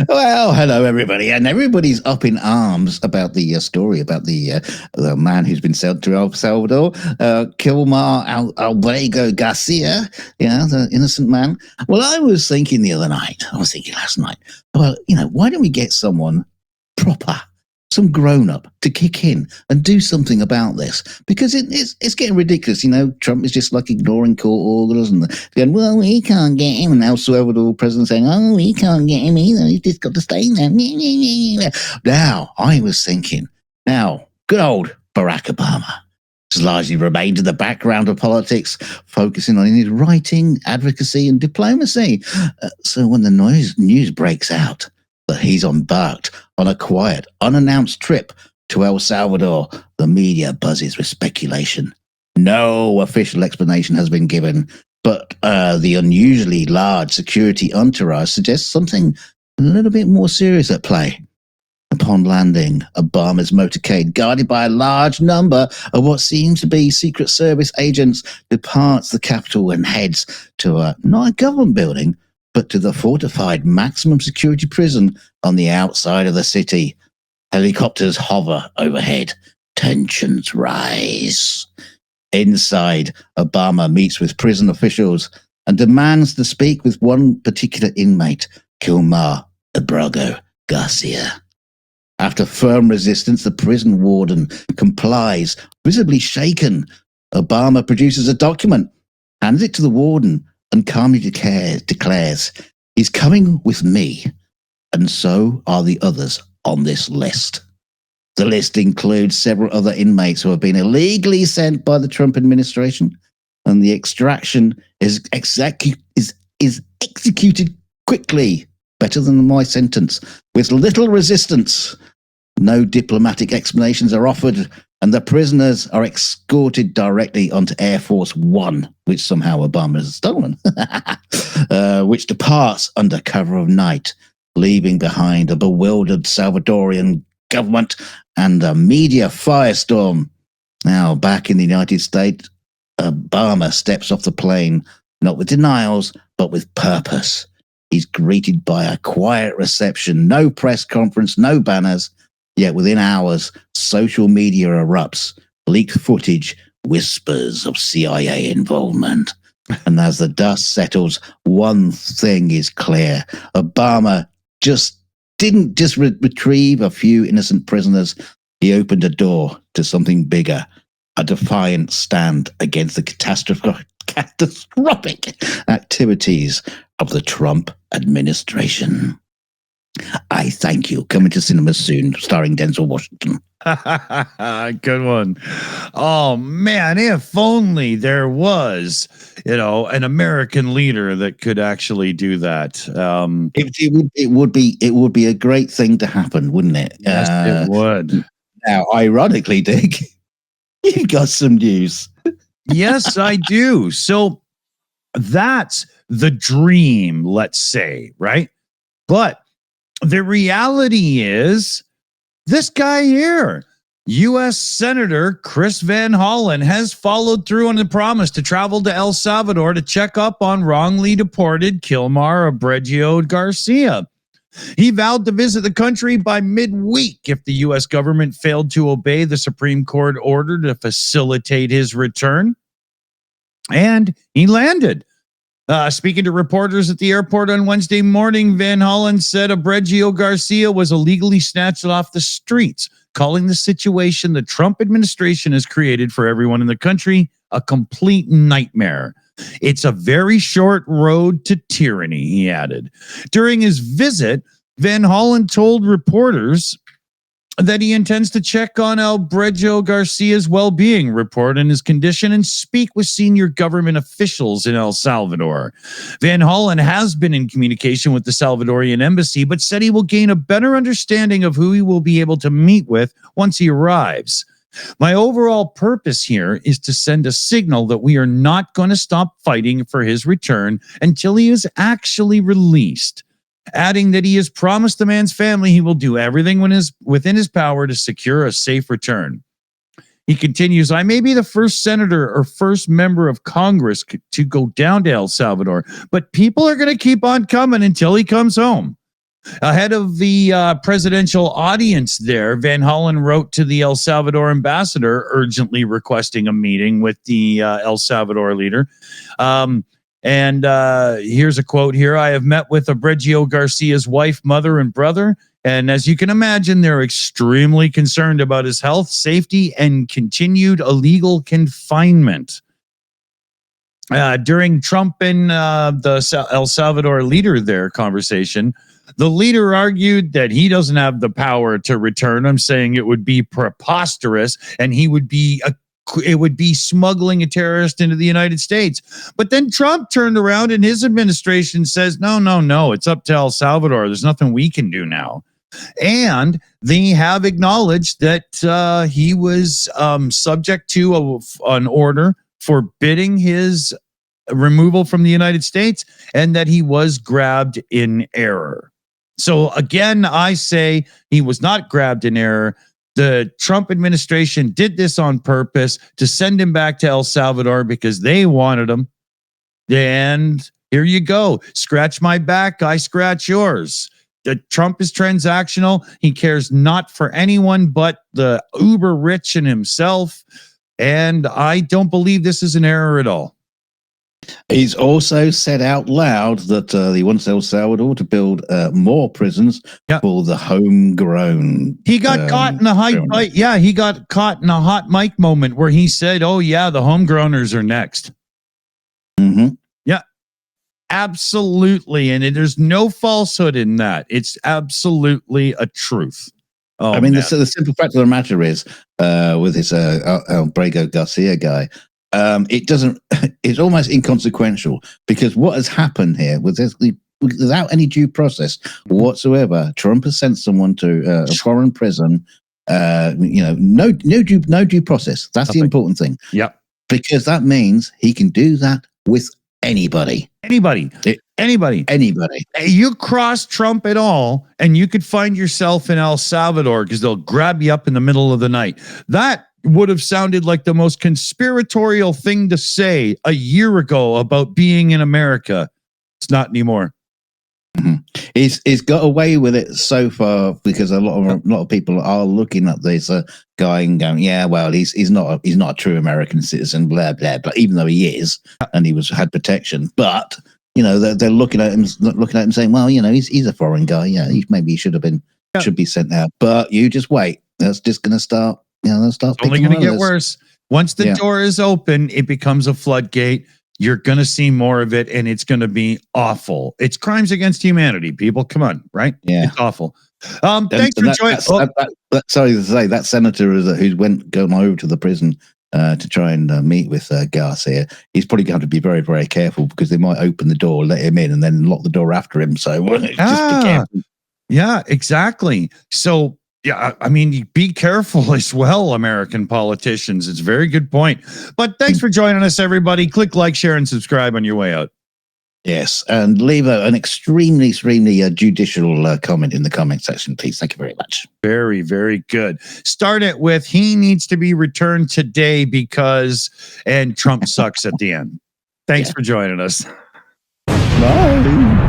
Well, hello everybody, and everybody's up in arms about the story about the man who's been sent to El Salvador, Abrego Garcia, the innocent man. Well, I was thinking last night, well, why don't we get someone proper, some grown-up to kick in and do something about this, because it's getting ridiculous. Trump is just like ignoring court orders and going, well, we can't get him, and El Salvador president saying, oh, we can't get him either, he's just got to stay there. Now, I was thinking, good old Barack Obama has largely remained in the background of politics, focusing on his writing, advocacy, and diplomacy. So when the news breaks out that he's embarked on a quiet, unannounced trip to El Salvador, the media buzzes with speculation. No official explanation has been given, but the unusually large security entourage suggests something a little bit more serious at play. Upon landing, Obama's motorcade, guarded by a large number of what seems to be Secret Service agents, departs the capital and heads to not a government building, but to the fortified maximum security prison on the outside of the city. Helicopters hover overhead. Tensions rise. Inside, Obama meets with prison officials and demands to speak with one particular inmate, Abrego Garcia. After firm resistance, the prison warden complies. Visibly shaken, Obama produces a document, hands it to the warden, and calmly declares, he's coming with me, and so are the others on this list. The list includes several other inmates who have been illegally sent by the Trump administration, and the extraction is executed quickly, better than my sentence, with little resistance. No diplomatic explanations are offered, and the prisoners are escorted directly onto Air Force One, which somehow Obama has stolen, which departs under cover of night, leaving behind a bewildered Salvadorian government and a media firestorm. Now, back in the United States, Obama steps off the plane, not with denials, but with purpose. He's greeted by a quiet reception, no press conference, no banners. Yet within hours, social media erupts. Leaked footage whispers of CIA involvement. And as the dust settles, one thing is clear. Obama didn't just retrieve a few innocent prisoners. He opened a door to something bigger, a defiant stand against the catastrophic activities of the Trump administration. I thank you. Coming to cinemas soon, starring Denzel Washington. Good one. Oh man, if only there was, an American leader that could actually do that. It would be a great thing to happen, wouldn't it? Yes, it would. Now, ironically, Dick, you got some news. Yes, I do. So that's the dream, let's say, right? But the reality is this guy here, U.S. Senator Chris Van Hollen, has followed through on the promise to travel to El Salvador to check up on wrongly deported Abrego Garcia. He vowed to visit the country by midweek if the U.S. government failed to obey the Supreme Court order to facilitate his return. And he landed. Speaking to reporters at the airport on Wednesday morning, Van Hollen said Abrego Garcia was illegally snatched off the streets, calling the situation the Trump administration has created for everyone in the country a complete nightmare. It's a very short road to tyranny, he added. During his visit, Van Hollen told reporters that he intends to check on Abrego Garcia's well-being, report on his condition, and speak with senior government officials in El Salvador. Van Hollen has been in communication with the Salvadorian embassy, but said he will gain a better understanding of who he will be able to meet with once he arrives. My overall purpose here is to send a signal that we are not going to stop fighting for his return until he is actually released, adding that he has promised the man's family he will do everything within his power to secure a safe return. He continues, I may be the first senator or first member of Congress to go down to El Salvador, but people are going to keep on coming until he comes home. Ahead of the presidential audience there, Van Hollen wrote to the El Salvador ambassador urgently requesting a meeting with the El Salvador leader. And here's a quote here. I have met with Abrego Garcia's wife, mother, and brother. And as you can imagine, they're extremely concerned about his health, safety, and continued illegal confinement. During Trump and the El Salvador leader their conversation, the leader argued that he doesn't have the power to return him, saying it would be preposterous and it would be smuggling a terrorist into the United States. But then Trump turned around and his administration says, no, it's up to El Salvador. There's nothing we can do now. And they have acknowledged that he was subject to an order forbidding his removal from the United States and that he was grabbed in error. So again, I say he was not grabbed in error. The Trump administration did this on purpose to send him back to El Salvador because they wanted him. And here you go. Scratch my back, I scratch yours. Trump is transactional. He cares not for anyone but the uber rich and himself. And I don't believe this is an error at all. He's also said out loud that he wants El Salvador to build more prisons for the homegrown. He got caught in a he got caught in a hot mic moment where he said, "Oh yeah, the homegrowners are next." Mm-hmm. Yeah, absolutely, and there's no falsehood in that. It's absolutely a truth. Oh, I mean, the simple fact of the matter is, with this Abrego Garcia guy. It's almost inconsequential because what has happened here without any due process whatsoever, Trump has sent someone to a foreign prison. No due process. That's the important thing. Yeah, because that means he can do that with anybody. Anybody. You cross Trump at all, and you could find yourself in El Salvador because they'll grab you up in the middle of the night. That would have sounded like the most conspiratorial thing to say a year ago about being in America. It's not anymore. Mm-hmm. He's got away with it so far because a lot of people are looking at this guy and going, yeah, well, he's not a true American citizen, blah blah. But even though he is, and he had protection, but they're looking at him saying, well, he's a foreign guy. Yeah, maybe he should be sent out. But you just wait. That's just going to start. It's only going to get worse. Once the door is open, it becomes a floodgate. You're going to see more of it, and it's going to be awful. It's crimes against humanity, people. Come on, right? Yeah. It's awful. Thanks for joining. Sorry to say, that senator who's gone over to the prison to try and meet with Garcia, he's probably going to be very, very careful because they might open the door, let him in, and then lock the door after him. So just be careful. Yeah, exactly. So, yeah, I mean, be careful as well, American politicians. It's a very good point. But thanks for joining us, everybody. Click like, share, and subscribe on your way out. Yes, and leave an extremely judicial comment in the comment section, please. Thank you very much. Very, very good. Start it with, he needs to be returned today because, and Trump sucks at the end. Thanks for joining us. Bye.